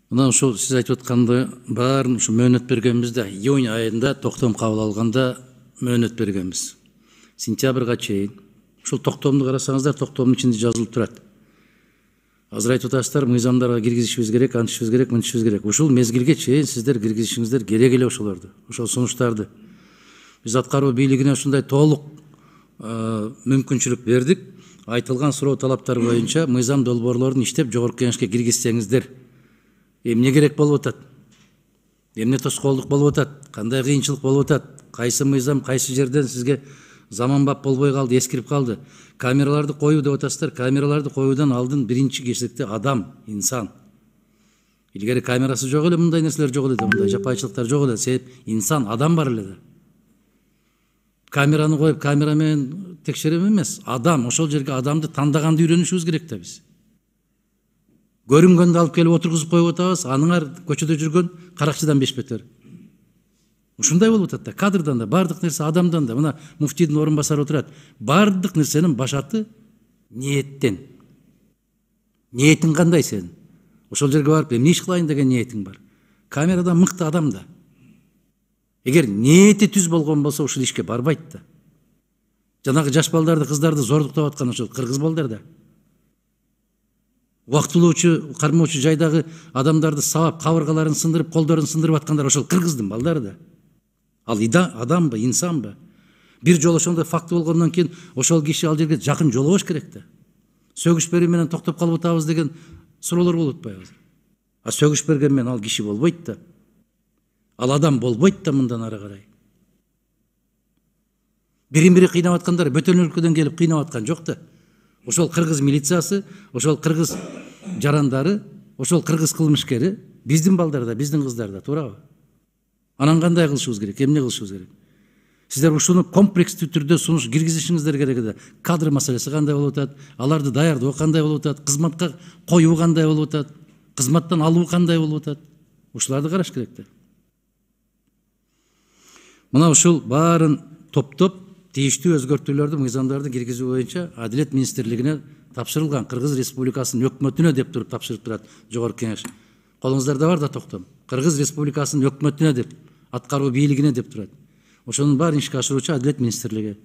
Мына ошол сиз айтып атканда баарын ушу мөөнөт бергенбизде, июнь айында токтом кабыл алганда мөөнөт бергенбиз. Сентябрга чейин. Ушул токтомду карасаңыздар, токтомдун ичинде жазылып турат. Азыр айтып атасыздар, мыйзамдарга киргизишибиз керек, антишибиз керек, мынтишибиз керек. Ушул мезгилге чейин сиздер киргизишиңиздер керек эле ошолорду, ошол сунуштарды. Биз аткаруу бийлигине ушундай толук мүмкүнчүлүк бердик. Айтылган суроо талаптар боюнча мыйзам долбоорлорун иштеп жогорку кеңешке киргизсеңиздер, эмне керек болуп атат? Эмне тоскоолдук болуп атат? Кандай кыйынчылык болуп атат? Кайсы мыйзам, кайсы жерден сизге заманбап болбой калды, эскирип калды? Камераларды коюу деп атасыздар. Камераларды коюудан алдын биринчи кезекте адам, инсан. Илгери камерасы жок эле, мындай нерселер жок эле, мындай жапайчылыктар жок эле. Себеп инсан, адам бар эле да. Камераны коюп, камера менен текшерем эмес, адам, ошол жерге адамды тандаганды үйрөнүшүбүз керек да биз. Көрүнгөндү алып келип отургузуп коюп атабыз, аныңар көчөдө жүргөн каракчыдан беш бетер. Ушундай болуп атат да, кадрдан да, бардык нерсе адамдан да. Мына муфтийдин орун басары отурат. Бардык нерсенин башаты ниеттен. Ниетиң кандай сен? Ошол жерге барып, эмне иш кылайын деген ниетиң бар. Камерадан мыкты адам да. Эгер ниети түз болгон болсо ушул ишке барбайт да. Жанагы жаш балдарды, кыздарды зордуктап аткан ошол кыргыз балдар да. Убактылуучу, кармоочу жайдагы адамдарды сабап, кабыргаларын сындырып, колдорун сындырып аткандар ошол кыргыздын балдары да. Ал адамбы, инсанбы? Бир жолу ошондой факт болгондон кийин ошол киши ал жерге жакын жолобош керек да. Сөгүш берүү менен токтоп калып атабыз деген суроолор болуп атпайбы азыр? А сөгүш берген менен ал киши болбойт да. Ал адам болбойт да мындан ары карай. Бирин-бири кыйнап аткандар бөтөн өлкөдөн келип кыйнап аткан жок да. Ошол кыргыз милициясы, ошол кыргыз жарандары, ошол кыргыз кылмышкери биздин балдар да, биздин кыздар да, туурабы? Анан кандай кылышыбыз керек, эмне кылышыбыз керек? Сиздер ушуну комплекстүү түрдө сунуш киргизишиңиздер керек да. Кадр маселеси кандай болуп атат? Аларды даярдоо кандай болуп атат? Кызматка коюу кандай болуп атат? Кызматтан алуу кандай болуп атат? Ушуларды караш керек да. Мына ушул баарын топтоп тийиштүү өзгөртүүлөрдү, мыйзамдарды киргизүү боюнча Адилет министрлигине тапшырылган. Кыргыз Республикасынын өкмөтүнө деп туруп тапшырып турат жогорку кеңеш. Колуңуздарда бар да токтом. Кыргыз Республикасынын өкмөтүнө деп, аткаруу бийлигине деп турат. Ошонун баарын ишке ашыруучу Адилет министрлиги.